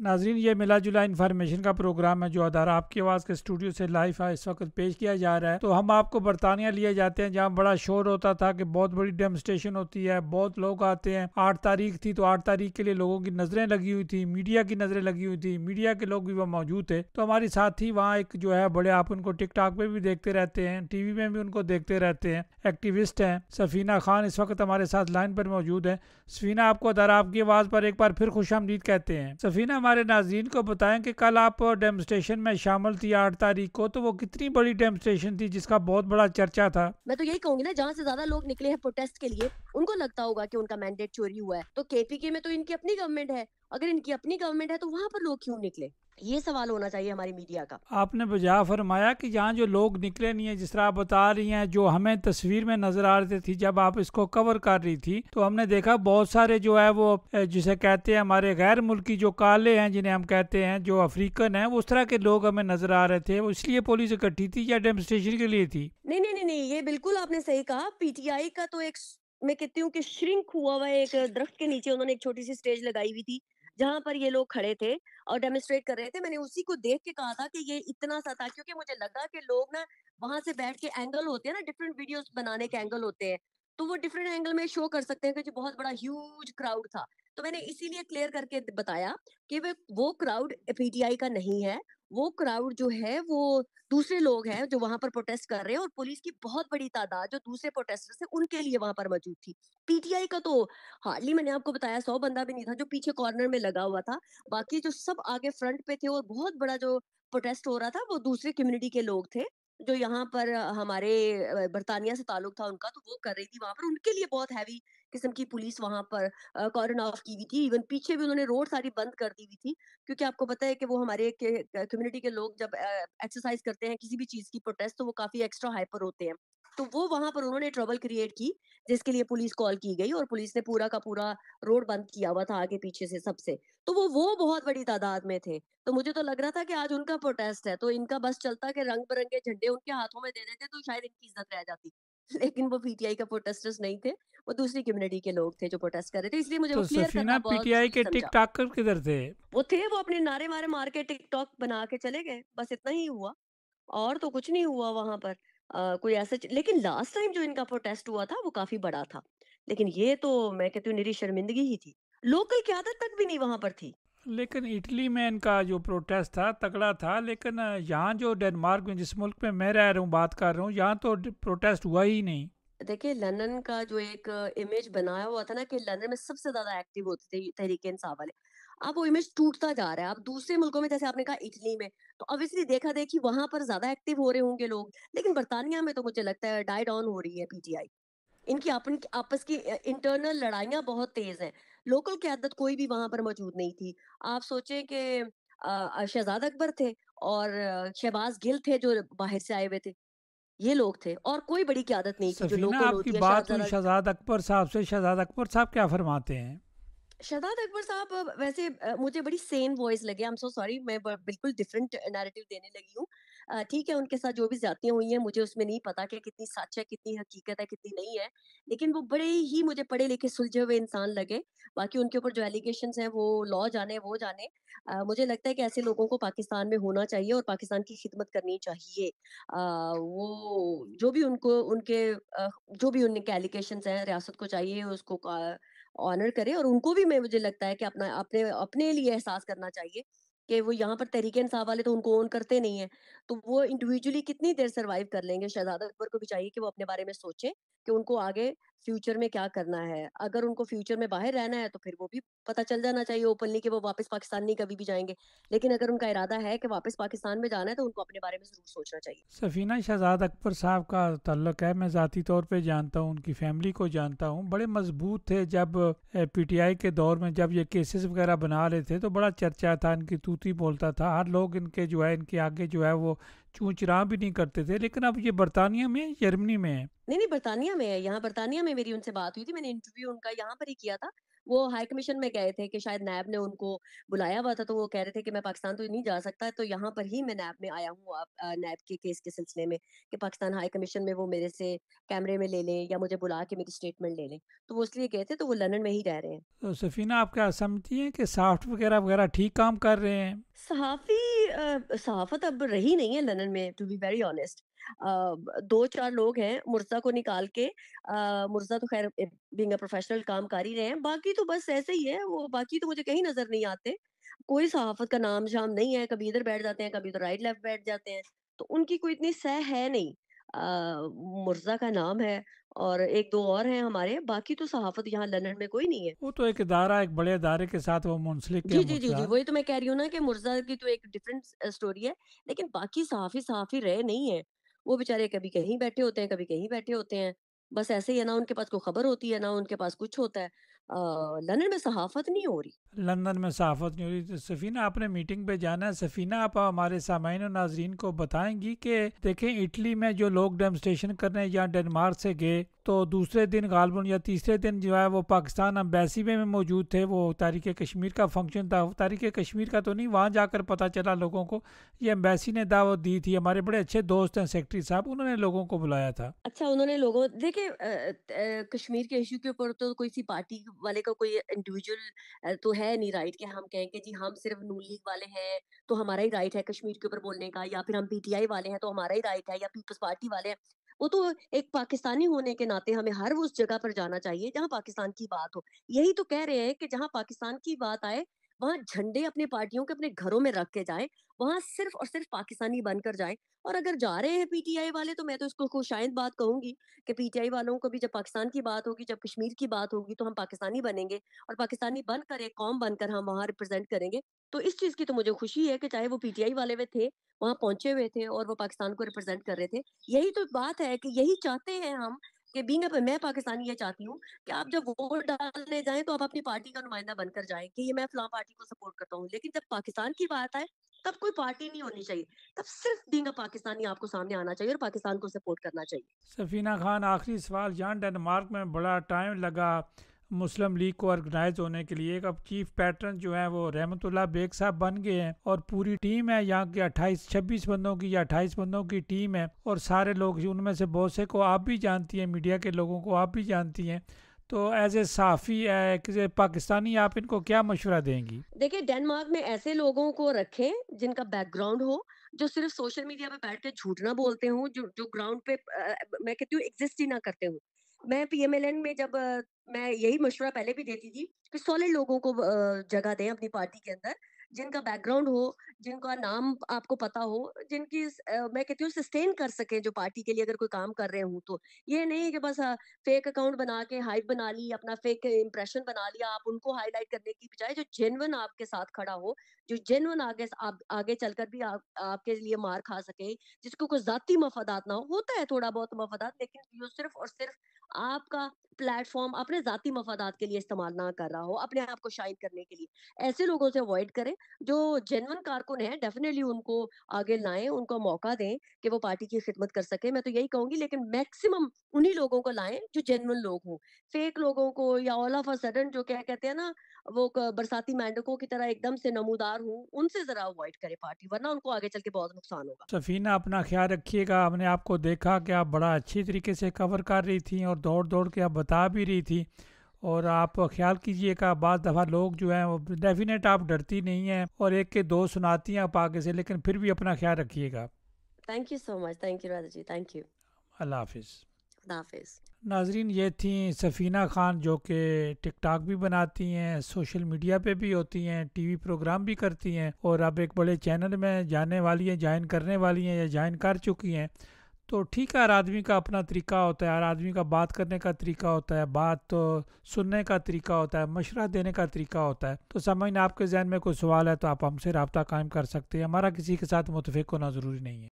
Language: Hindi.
नाजरीन, ये मिला जुला इन्फॉर्मेशन का प्रोग्राम है जो अदारा आपकी आवाज़ के स्टूडियो से लाइव इस वक्त पेश किया जा रहा है। तो हम आपको बरतानिया लिए जाते हैं, जहाँ बड़ा शोर होता था कि बहुत बड़ी डेमोस्ट्रेशन होती है, बहुत लोग आते हैं। 8 तारीख थी तो 8 तारीख के लिए लोगों की नजरें लगी हुई थी, मीडिया की नजरें लगी हुई थी, मीडिया के लोग भी वहाँ मौजूद थे। तो हमारे साथी वहाँ एक जो है बड़े, आप उनको टिकटॉक पे भी देखते रहते हैं, टीवी में भी उनको देखते रहते हैं, एक्टिविस्ट हैं, सफीना खान इस वक्त हमारे साथ लाइन पर मौजूद है। सफीना, आपको अदारा आपकी आवाज़ पर एक बार फिर खुशामदीद कहते हैं। सफीना, हमारे नाजरीन को बताएं कि कल आप डेमोस्ट्रेशन में शामिल थी 8 तारीख को, तो वो कितनी बड़ी डेमोस्ट्रेशन थी जिसका बहुत बड़ा चर्चा था। मैं तो यही कहूंगी ना, जहाँ से ज्यादा लोग निकले हैं प्रोटेस्ट के लिए, उनको लगता होगा कि उनका मैंडेट चोरी हुआ है। तो केपीके में तो इनकी अपनी गवर्नमेंट है, अगर इनकी अपनी गवर्नमेंट है तो वहां पर लोग क्यों निकले? ये सवाल होना चाहिए हमारी मीडिया का। आपने बजा फरमाया कि यहाँ जो लोग निकले नहीं है, जिस तरह आप बता रही हैं, जो हमें तस्वीर में नजर आ रही थी जब आप इसको कवर कर रही थी, तो हमने देखा बहुत सारे जो है वो जिसे कहते हैं हमारे गैर मुल्की जो काले हैं, जिन्हें हम कहते हैं जो अफ्रीकन हैं, उस तरह के लोग हमें नजर आ रहे थे। वो इसलिए पुलिस इकट्ठी थी या डेमोस्ट्रेशन के लिए थी? नहीं नहीं नहीं नहीं, ये बिल्कुल आपने सही कहा। पीटीआई का तो मैं कहती हूँ कि श्रिंक हुआ हुआ एक दरख्त के नीचे उन्होंने एक छोटी सी स्टेज लगाई हुई थी, जहां पर ये लोग खड़े थे और डेमोन्स्ट्रेट कर रहे थे। मैंने उसी को देख के कहा था कि ये इतना सा था, क्योंकि मुझे लगा कि लोग ना वहां से बैठ के एंगल होते हैं ना, डिफरेंट वीडियोस बनाने के एंगल होते हैं, तो वो डिफरेंट एंगल में शो कर सकते हैं कि जो बहुत बड़ा ह्यूज क्राउड था। तो मैंने इसीलिए क्लियर करके बताया कि वो क्राउड पीटीआई का नहीं है। वो क्राउड जो है वो दूसरे लोग हैं जो वहां पर प्रोटेस्ट कर रहे हैं, और पुलिस की बहुत बड़ी तादाद जो दूसरे प्रोटेस्टर्स थे उनके लिए वहां पर मौजूद थी। पीटीआई का तो हार्डली, मैंने आपको बताया, 100 बंदा भी नहीं था जो पीछे कॉर्नर में लगा हुआ था। बाकी जो सब आगे फ्रंट पे थे, और बहुत बड़ा जो प्रोटेस्ट हो रहा था वो दूसरे कम्युनिटी के लोग थे, जो यहाँ पर हमारे बर्तानिया से ताल्लुक था उनका, तो वो कर रही थी वहां पर। उनके लिए बहुत हैवी किस्म की पुलिस वहां पर कॉर्डन ऑफ की हुई थी। इवन पीछे भी उन्होंने रोड सारी बंद कर दी हुई थी, क्योंकि आपको पता है कि वो हमारे कम्युनिटी के लोग जब एक्सरसाइज करते हैं किसी भी चीज की प्रोटेस्ट, तो वो काफी एक्स्ट्रा हाइपर होते हैं। तो वो वहां पर उन्होंने ट्रबल क्रिएट की, जिसके लिए पुलिस कॉल की गई, और पुलिस ने पूरा का पूरा रोड बंद किया हुआ था आगे पीछे से सबसे। तो वो बहुत बड़ी तादाद में थे। तो मुझे तो लग रहा था कि आज उनका प्रोटेस्ट है, तो इनका बस चलता कि रंग बिरंगे झंडे उनके हाथों में दे देते तो शायद इनकी इज्जत रह जाती। लेकिन वो पीटीआई का प्रोटेस्टर्स नहीं थे, वो दूसरी कम्युनिटी के लोग थे जो प्रोटेस्ट कर रहे थे, इसलिए मुझे वो तो क्लियर सफीना, करना बहुत पीटीआई जरूरी के समझा। टिकटॉकर किधर थे? वो थे, वो अपने नारे वारे मार के टिकटॉक बना के चले गए, बस इतना ही हुआ। और तो कुछ नहीं हुआ वहां पर। कोई ऐसा लेकिन लास्ट टाइम जो इनका प्रोटेस्ट हुआ था वो काफी बड़ा था। लेकिन ये तो मैं कहती हूँ निरी शर्मिंदगी ही थी। लोकल क्यादत तक भी नहीं वहां पर थी। लेकिन इटली में इनका जो प्रोटेस्ट था तगड़ा था, लेकिन यहाँ जो डेनमार्क में, जिस मुल्क में मैं रह रहा हूँ, बात कर रहा हूँ, यहाँ तो प्रोटेस्ट हुआ ही नहीं। देखिए, लंदन का जो एक इमेज बनाया हुआ था ना कि लंदन में सबसे ज्यादा एक्टिव होते थे तहरीक इंसाफ वाले, अब वो इमेज टूटता जा रहा है। अब दूसरे मुल्कों में, जैसे आपने कहा इटली में, तो ऑब्वियसली देखा देखी वहां पर ज्यादा एक्टिव हो रहे होंगे लोग। लेकिन बर्तानिया में तो मुझे लगता है डाई डाउन हो रही है पीटीआई। इनकी अपन आपस की इंटरनल लड़ाइयाँ बहुत तेज हैं। लोकल क़यादत कोई भी वहाँ पर मौजूद नहीं थी। आप सोचें कि शहज़ाद अकबर थे, और शहबाज़ गिल थे जो बाहर से आए हुए थे। ये लोग थे, और कोई बड़ी क़यादत नहीं थी जो सफीना, लोकल आपकी होती है। बात हुई शहज़ादा शहजाद अकबर साहब से, शहजाद अकबर साहब क्या फरमाते हैं? शहजाद अकबर साहब वैसे मुझे बड़ी सेम वॉइस लगे। आई एम सो सॉरी, मैं बिल्कुल डिफरेंट नैरेटिव देने लगी हूँ। ठीक है, उनके साथ जो भी ज्यादतियां हुई हैं मुझे उसमें नहीं पता कि कितनी सच है, कितनी हकीकत है, कितनी नहीं है। लेकिन वो बड़े ही मुझे पढ़े लिखे सुलझे हुए इंसान लगे। बाकी उनके ऊपर जो एलिगेशंस हैं वो लॉ जाने वो जाने। मुझे लगता है कि ऐसे लोगों को पाकिस्तान में होना चाहिए और पाकिस्तान की खिदमत करनी चाहिए। वो जो भी उनको उनके जो भी उनके एलिगेशंस हैं, रियासत को चाहिए उसको ऑनर करे, और उनको भी, मैं मुझे लगता है कि अपना अपने अपने लिए एहसास करना चाहिए कि वो यहाँ पर तहरीक इंसाफ वाले तो उनको ओन करते नहीं है। तो वो इंडिविजुअली कितनी देर सरवाइव कर लेंगे? शहजादा अकबर को भी चाहिए कि वो अपने बारे में सोचें कि उनको आगे फ्यूचर में क्या करना है। अगर उनको फ्यूचर में बाहर रहना है तो फिर वो भी पता चल जाना चाहिए ओपनली कि वो वापस पाकिस्तान नहीं कभी भी जाएंगे। लेकिन अगर उनका इरादा है कि वापस पाकिस्तान में जाना है तो उनको अपने बारे में जरूर सोचना चाहिए। सफीना, शहजाद अकबर साहब का ताल्लुक है, मैं ज़ाती तौर पे जानता हूँ, उनकी फैमिली को जानता हूँ, बड़े मजबूत थे। जब पीटीआई के दौर में जब ये केसेस वगैरह बना रहे थे तो बड़ा चर्चा था, इनकी तूती बोलता था, हर लोग इनके जो है इनके आगे जो है वो चूँ चुरां भी नहीं करते थे। लेकिन अब ये बरतानिया में, जर्मनी में है। नहीं नहीं, बर्तानिया में है। यहाँ बर्तानिया में मेरी उनसे बात हुई थी, मैंने इंटरव्यू उनका यहाँ पर ही किया था। वो हाई कमीशन में गए थे कि शायद नैब ने उनको बुलाया हुआ था, तो वो कह रहे थे कि मैं पाकिस्तान तो नहीं जा सकता, तो यहाँ पर ही मैं नैब में आया हूँ नैब के केस के सिलसिले में, कि पाकिस्तान हाई कमीशन में वो मेरे से कैमरे में ले लें या मुझे बुला के मेरी स्टेटमेंट ले लें। तो वो इसलिए गए थे, तो वो लंदन में ही रह रहे हैं। तो सफ़ीना, आप क्या समझती हैं कि सॉफ्ट वगैरह वगैरह ठीक काम कर रहे हैं? सहाफ़त अब रही नहीं है लंदन में, टू बी वेरी ऑनेस्ट। 2-4 लोग हैं, मुर्तज़ा को निकाल के, मुर्तज़ा तो ख़ैर बीइंग अ प्रोफ़ेशनल काम कर ही रहे हैं, बाकी तो बस ऐसे ही है, वो बाकी तो मुझे कहीं नज़र नहीं आते। कोई सहाफ़त का नाम-शाम नहीं है, कभी इधर बैठ जाते हैं, कभी उधर राइट लेफ्ट बैठ जाते हैं, तो उनकी कोई इतनी सह है नहीं। मुर्तज़ा का नाम है और 1-2 और हैं हमारे, बाकी तो सहाफ़त यहाँ लंदन में कोई नहीं है। वो तो एक इदारा, एक बड़े इदारे के साथ वो मुंसलिक है जी, जी, जी, जी, मुर्तज़ा। वही तो मैं कह रही हूँ ना कि मुर्ज़ा की तो एक डिफरेंट स्टोरी है, लेकिन बाकी सहाफ़ी रहे नहीं हैं। वो बेचारे कभी कहीं बैठे होते हैं, कभी कहीं बैठे होते हैं। बस ऐसे ही है, ना उनके पास कोई खबर होती है, ना उनके पास कुछ होता है। लंदन में सहाफ़त नहीं हो रही। लंदन में सहाफ़त नहीं हो रही। तो सफ़ीना, आपने मीटिंग पे जाना है। सफ़ीना, आप हमारे सामाईन और नाजरीन को बताएंगी कि देखें, इटली में जो लोग डेमोस्ट्रेशन करने या डेनमार्क से गए, तो दूसरे दिन गालबन या तीसरे दिन जो है वो पाकिस्तान एम्बेसी में मौजूद थे। वो तारीख़ कश्मीर का फंक्शन था। तारीख़ कश्मीर का तो नहीं, वहाँ जाकर पता चला लोगों को, ये एम्बेसी ने दावत दी थी। हमारे बड़े अच्छे दोस्त हैं सेक्रेटरी साहब, उन्होंने लोगों को बुलाया था। अच्छा, उन्होंने लोगों देखिए, कश्मीर के इश्यू के ऊपर तो कोई सी पार्टी वाले का कोई इंडिविजुअल तो है नहीं राइट कि हम कहें कि जी हम सिर्फ नून लीग वाले हैं, तो हमारा ही राइट है कश्मीर के ऊपर बोलने का, या फिर हम पीटीआई वाले हैं तो हमारा ही राइट है, या पीपल्स पार्टी वाले हैं। वो तो एक पाकिस्तानी होने के नाते हमें हर उस जगह पर जाना चाहिए जहाँ पाकिस्तान की बात हो। यही तो कह रहे हैं कि जहाँ पाकिस्तान की बात आए, वहाँ झंडे अपनी पार्टियों के अपने घरों में रख के जाएँ, वहाँ सिर्फ और सिर्फ पाकिस्तानी बनकर जाएँ। और अगर जा रहे हैं पीटीआई वाले, तो मैं तो इसको खुशाइंद बात कहूँगी कि पीटीआई वालों को भी जब पाकिस्तान की बात होगी, जब कश्मीर की बात होगी, तो हम पाकिस्तानी बनेंगे और पाकिस्तानी बनकर एक कौम बनकर हम वहाँ रिप्रेज़ेंट करेंगे। तो इस चीज़ की तो मुझे खुशी है कि चाहे वो पीटीआई वाले वे थे, वहाँ पहुँचे हुए थे और वो पाकिस्तान को रिप्रेज़ेंट कर रहे थे। यही तो बात है कि यही चाहते हैं हम कि बीइंग अ मैं पाकिस्तानी ये चाहती हूँ कि आप जब वोट डालने जाएँ, तो आप अपनी पार्टी का नुमाइंदा बनकर जाएँ कि ये मैं फलाँ पार्टी को सपोर्ट करता हूँ। लेकिन जब पाकिस्तान की बात आए, तब कोई पार्टी नहीं होनी चाहिए। तब सिर्फ बीइंग अ पाकिस्तानी आपको सामने आना चाहिए और पाकिस्तान को सपोर्ट करना चाहिए। सफ़ीना खान, आखिरी सवाल। जहाँ डेनमार्क में बड़ा टाइम लगा मुस्लिम लीग को ऑर्गेनाइज होने के लिए, अब चीफ पैटर्न जो है वो रहमतुल्लाह बेग साहब बन गए हैं और पूरी टीम है यहाँ की 28-26 बंदों की या 28 बंदों की टीम है, और सारे लोग, उनमें से बहुत से को आप भी जानती हैं, मीडिया के लोगों को आप भी जानती हैं। तो एज ए साफ़ी पाकिस्तानी, आप इनको क्या मशवरा देंगी? देखिए, डेनमार्क में ऐसे लोगों को रखें जिनका बैकग्राउंड हो, जो सिर्फ सोशल मीडिया पे बैठ के झूठ ना बोलते हों, जो जो ग्राउंड पे मैं कहती हूँ एग्ज़िस्ट ही ना करते हों। मैं पीएमएलएन में जब मैं यही मशवरा पहले भी देती थी कि सॉलिड लोगों को जगह दें अपनी पार्टी के अंदर, जिनका बैकग्राउंड हो, जिनका नाम आपको पता हो, जिनकी मैं कहती हूँ सस्टेन कर सकें जो पार्टी के लिए अगर कोई काम कर रहे हों तो। ये नहीं कि बस फेक अकाउंट बना के हाइप बना ली, अपना फेक इंप्रेशन बना लिया, आप उनको हाइलाइट करने की बजाय जो जेन्युइन आपके साथ खड़ा हो, जो जेन्युइन आगे चलकर भी आपके लिए मार खा सके, जिसको कोई ज़ाती मफादात ना हो। होता है थोड़ा बहुत मफादात, लेकिन जो सिर्फ़ और सिर्फ़ आपका प्लेटफ़ॉर्म अपने ज़ाती मफादात के लिए इस्तेमाल ना कर रहा हो, अपने आप को शाइन करने के लिए। ऐसे लोगों से अवॉइड करें, जो जेन्युइन कारकुन हैं डेफ़िनिटली उनको आगे लाएँ, उनको मौका दें कि वो पार्टी की खिदमत कर सकें, मैं तो यही कहूँगी, लेकिन मैक्सिमम उन्हीं लोगों को लाएँ जो जेन्युइन लोग हों। फेक लोगों को या ऑल ऑफ अ सडन जो क्या कहते हैं ना, वो बरसाती मेंढकों की तरह एकदम से नमूदार हों, उनसे ज़रा अवॉइड करें पार्टी, वरना उनको आगे चल के बहुत नुकसान होगा। सफ़ीना, अपना ख्याल रखिएगा। हमने आपको देखा कि आप बड़ा अच्छी तरीके से कवर कर रही थी और दौड़ दौड़ के आप बता भी रही थी, और आप ख्याल कीजिएगा, बाज़ दफ़ा लोग जो हैं वो डेफिनेट, आप डरती नहीं हैं और एक के दो सुनाती हैं आप आगे से, लेकिन फिर भी अपना ख्याल रखिएगा। Thank you so much. Thank you Radha ji. Thank you. अल्लाह हाफिज़। खुदा हाफ़िज़। नाजरीन, ये थी सफ़ीना खान, जो कि टिकटॉक भी बनाती हैं, सोशल मीडिया पे भी होती हैं, टीवी प्रोग्राम भी करती हैं, और अब एक बड़े चैनल में जाने वाली हैं, ज्वाइन करने वाली हैं या ज्वाइन कर चुकी हैं। तो ठीक है, हर आदमी का अपना तरीका होता है, हर आदमी का बात करने का तरीका होता है, बात तो सुनने का तरीका होता है, मशवरा देने का तरीका होता है। तो समझना, आपके जहन में कोई सवाल है तो आप हमसे रब्ता कायम कर सकते हैं। हमारा किसी के साथ मुतफिक होना ज़रूरी नहीं है।